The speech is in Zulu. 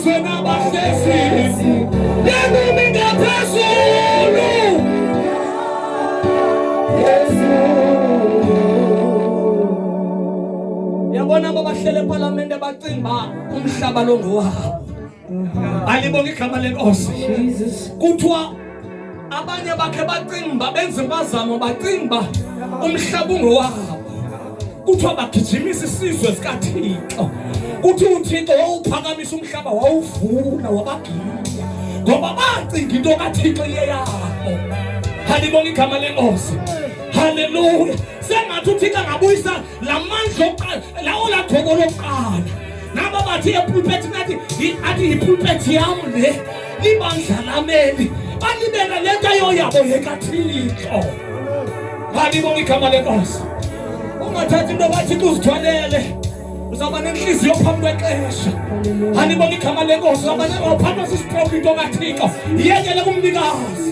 emazweni abahlezi yena ngaphezulu yabona abahlele eParliament abacinga umhlaba lo ngowabo alibonga igama lenkosi kuthiwa abanye bakhe bacinga benze impazamo bacinga umhlaba ungowabo kuthiwa bagijimisa isizwe sikaThixo kuthi uThixo wawuphakamisa umhlaba wawuvuna wabagila ngoba bacinga into kaThixo iyeyabo alibonga igama lenkosi haleluya sengathi uThixo angabuyisa lamandla oqala lawo lathobo lokuqala naba bathi epulpit nathi athi ipulpit yami le libandla lameli balibeka lento yoyabo yekaThixo halibonga igama lenkosi ungathathi into bathi uzithwalele uzaba nenhliziyo phambi kwexesha halibonga igama lenkosi uzaba nephambi kwesistroke into kaThixo yekele kumnikazi